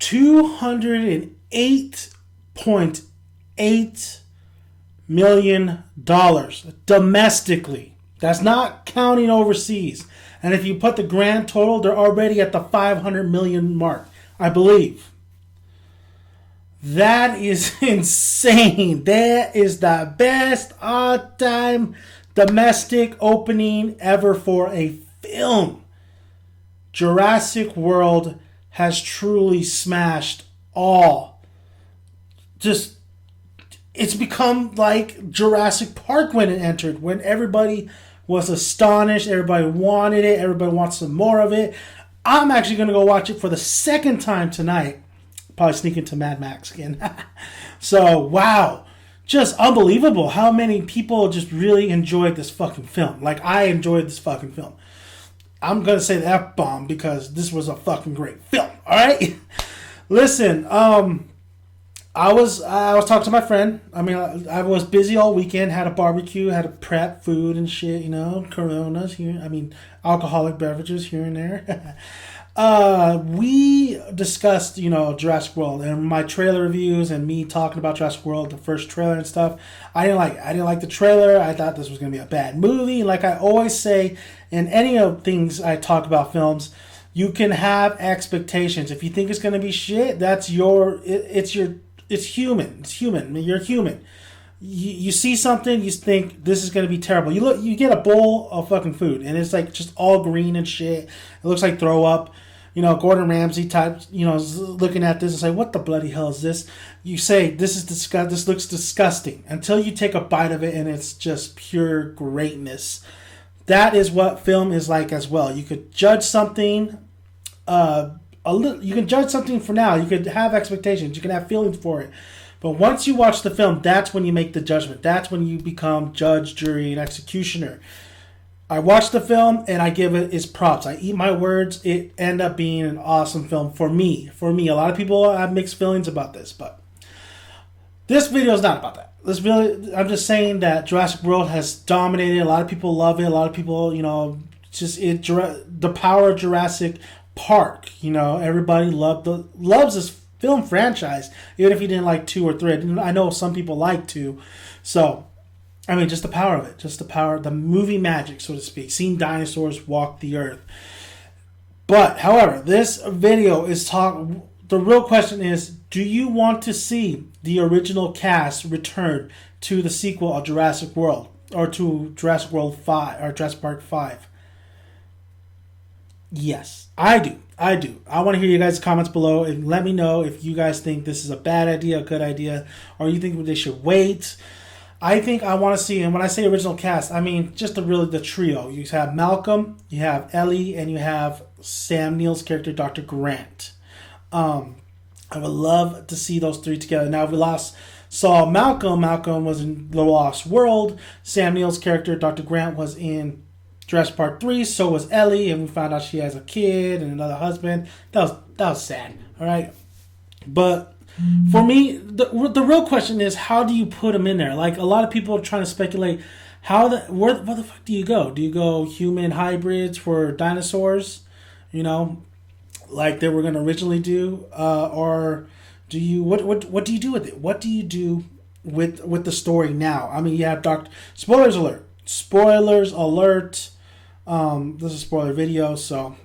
$208.8 million domestically. That's not counting overseas. And if you put the grand total, they're already at the 500 million mark, I believe. That is insane. That is the best all-time domestic opening ever for a film. Jurassic World has truly smashed all. Just, it's become like Jurassic Park when it entered, when everybody was astonished, everybody wanted it, everybody wants some more of it. I'm actually going to go watch it for the second time tonight. Probably sneak into Mad Max again. So, wow. Just unbelievable how many people just really enjoyed this fucking film. Like, I enjoyed this fucking film. I'm going to say the F-bomb because this was a fucking great film. All right? Listen, I was talking to my friend. I mean, I was busy all weekend, had a barbecue, had to prep food and shit, you know, Coronas here. I mean, alcoholic beverages here and there. We discussed, you know, Jurassic World and my trailer reviews and me talking about Jurassic World, the first trailer and stuff. I didn't like the trailer. I thought this was going to be a bad movie. Like I always say in any of things I talk about films, you can have expectations. If you think it's going to be shit, that's it's human. It's human. You're human. You see something, you think this is going to be terrible. You get a bowl of fucking food and it's like just all green and shit. It looks like throw up. You know, Gordon Ramsay type, you know, looking at this and say, what the bloody hell is this? You say, this looks disgusting. Until you take a bite of it and it's just pure greatness. That is what film is like as well. You could judge something, you can judge something for now. You could have expectations. You can have feelings for it. But once you watch the film, that's when you make the judgment. That's when you become judge, jury, and executioner. I watched the film and I give it its props. I eat my words. It ended up being an awesome film for me. A lot of people have mixed feelings about this, but this video is not about that. I'm just saying that Jurassic World has dominated. A lot of people love it. A lot of people, you know, the power of Jurassic Park. You know, everybody loves this film franchise, even if you didn't like 2 or 3. I know some people like 2, so. I mean, just the power of it. Just the power, the movie magic, so to speak. Seeing dinosaurs walk the earth. But, however, this video is the real question is, do you want to see the original cast return to the sequel of Jurassic World? Or to Jurassic World 5, or Jurassic Park 5? Yes, I do. I want to hear you guys' comments below and let me know if you guys think this is a bad idea, a good idea, or you think they should wait. I think I want to see, and when I say original cast, I mean just the trio. You have Malcolm, you have Ellie, and you have Sam Neill's character, Dr. Grant. I would love to see those 3 together. Now, if we saw Malcolm was in The Lost World. Sam Neill's character, Dr. Grant, was in Jurassic Park 3. So was Ellie, and we found out she has a kid and another husband. That was sad, all right? But for me, the real question is, how do you put them in there? Like, a lot of people are trying to speculate, where the fuck do you go? Do you go human hybrids for dinosaurs? You know, like they were going to originally do? Or do you, what do you do with it? What do you do with the story now? I mean, you have spoilers alert. Spoilers alert. This is a spoiler video, so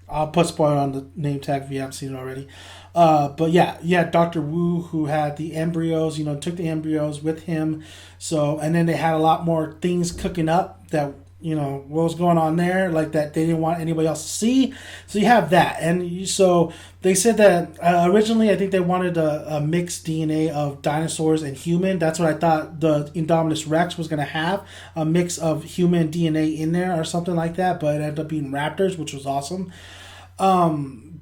I'll put spoiler on the name tag if you haven't seen it already. But yeah, you had Dr. Wu, who had the embryos, you know, took the embryos with him. So, and then they had a lot more things cooking up that, you know, what was going on there, like that they didn't want anybody else to see. So you have that. And so they said that originally I think they wanted a mixed DNA of dinosaurs and human. That's what I thought the Indominus Rex was going to have, a mix of human DNA in there or something like that. But it ended up being raptors, which was awesome.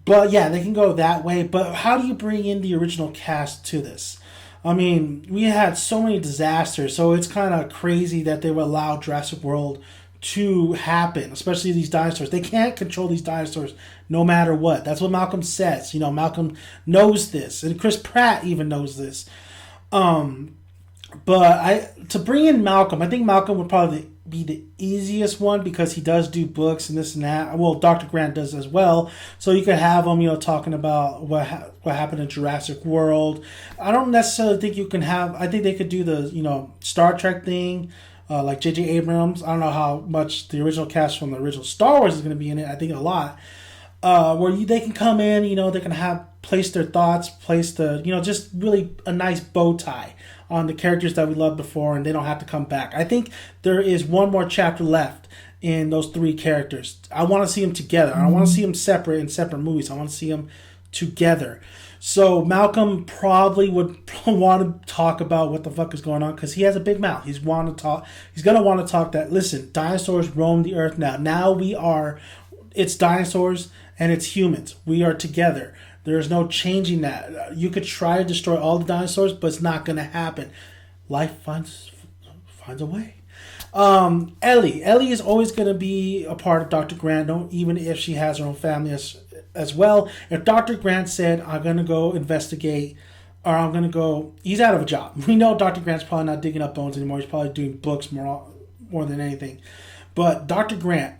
But yeah, they can go that way. But how do you bring in the original cast to this? I mean, we had so many disasters, so it's kind of crazy that they would allow Jurassic World to happen, especially these dinosaurs. They can't control these dinosaurs no matter what. That's what Malcolm says. You know, Malcolm knows this, and Chris Pratt even knows this. But to bring in Malcolm, I think Malcolm would probably be the easiest one because he does do books and this and that. Well, Dr. Grant does as well. So you could have him, talking about what happened in Jurassic World. I don't necessarily think you can have. I think they could do the Star Trek thing, like J.J. Abrams. I don't know how much the original cast from the original Star Wars is going to be in it. I think a lot. Where they can come in, they can place their thoughts, just really a nice bow tie on the characters that we loved before, and they don't have to come back. I think there is one more chapter left in those three characters. I want to see them together. I don't want to see them separate in separate movies. I want to see them together. So Malcolm probably would want to talk about what the fuck is going on because he has a big mouth. He's going to want to talk that, listen, dinosaurs roam the earth now. Now it's dinosaurs and it's humans. We are together. There's no changing that. You could try to destroy all the dinosaurs, but it's not going to happen. Life finds a way. Ellie is always going to be a part of Dr. Grant, even if she has her own family as well. If Dr. Grant said, I'm going to go investigate, or he's out of a job. We know Dr. Grant's probably not digging up bones anymore. He's probably doing books more than anything. But Dr. Grant,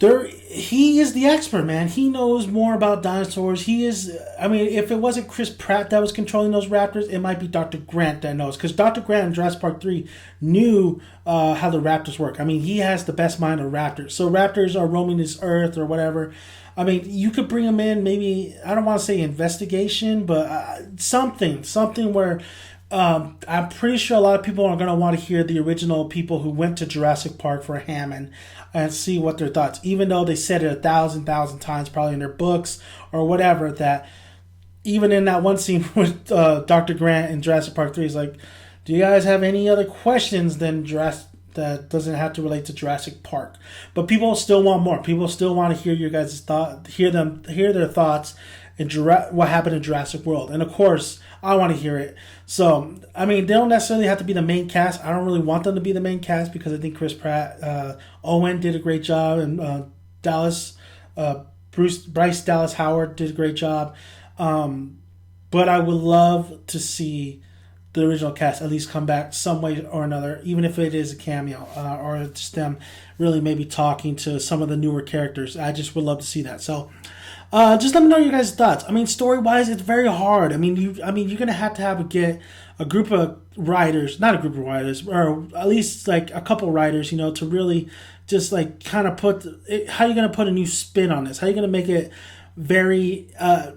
he is the expert, man. He knows more about dinosaurs. If it wasn't Chris Pratt that was controlling those raptors, it might be Dr. Grant that knows. Because Dr. Grant in Jurassic Park 3 knew how the raptors work. He has the best mind of raptors. So raptors are roaming this earth or whatever. You could bring him in, maybe, I don't want to say investigation, but something where... I'm pretty sure a lot of people are going to want to hear the original people who went to Jurassic Park for Hammond and see what their thoughts, even though they said it 1,000 times probably in their books or whatever, that even in that one scene with Dr. Grant in Jurassic Park 3, he's like, do you guys have any other questions than that doesn't have to relate to Jurassic Park? But people still want more. People still want to hear your guys' hear their thoughts in what happened in Jurassic World. And of course, I want to hear it. So, they don't necessarily have to be the main cast. I don't really want them to be the main cast because I think Chris Pratt, Owen did a great job, and Bryce Dallas Howard did a great job. But I would love to see the original cast at least come back some way or another, even if it is a cameo or just them really maybe talking to some of the newer characters. I just would love to see that. So, just let me know your guys' thoughts. Story-wise, it's very hard. you're gonna have to get a group of writers, not a group of writers, or at least like a couple writers, to really just like kind of how are you gonna put a new spin on this? How are you gonna make it very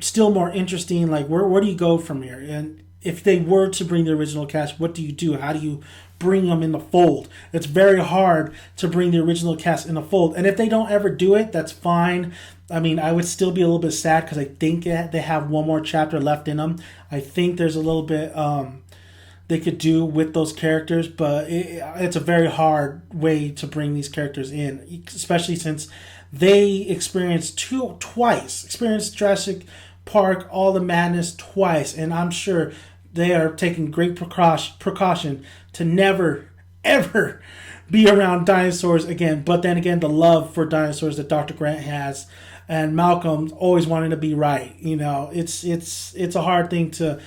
still more interesting? Like where do you go from here? And if they were to bring the original cast, what do you do? How do you bring them in the fold? It's very hard to bring the original cast in the fold. And if they don't ever do it, that's fine. I would still be a little bit sad because I think they have one more chapter left in them. I think there's a little bit they could do with those characters, but it's a very hard way to bring these characters in, especially since they experienced Jurassic Park, all the madness twice, and I'm sure they are taking great precaution to never, ever be around dinosaurs again. But then again, the love for dinosaurs that Dr. Grant has, and Malcolm always wanting to be right. It's a hard thing to.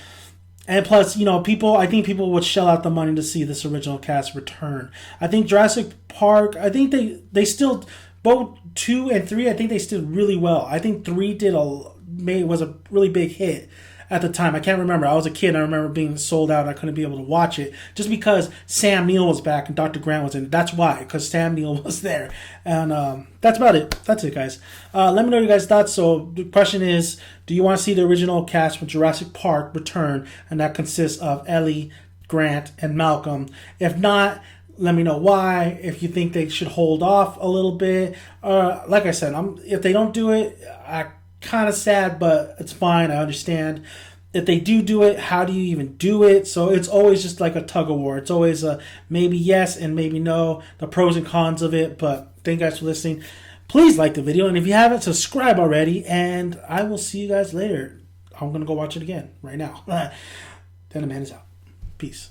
And plus, I think people would shell out the money to see this original cast return. I think Jurassic Park, I think they still, both 2 and 3, I think they did really well. I think 3 was a really big hit at the time. I can't remember. I was a kid and I remember being sold out and I couldn't be able to watch it just because Sam Neill was back and Dr. Grant was in it. That's why, because Sam Neill was there. And that's about it. That's it, guys. Let me know your guys' thoughts. So the question is, do you want to see the original cast from Jurassic Park return? And that consists of Ellie, Grant, and Malcolm. If not, let me know why. If you think they should hold off a little bit. Like I said, if they don't do it, I kind of sad, but it's fine. I understand. If they do it, how do you even do it? So it's always just like a tug of war. It's always a maybe yes and maybe no, the pros and cons of it. But thank you guys for listening. Please like the video, and if you haven't, subscribe already, and I will see you guys later. I'm going to go watch it again right now. Then the man is out. Peace.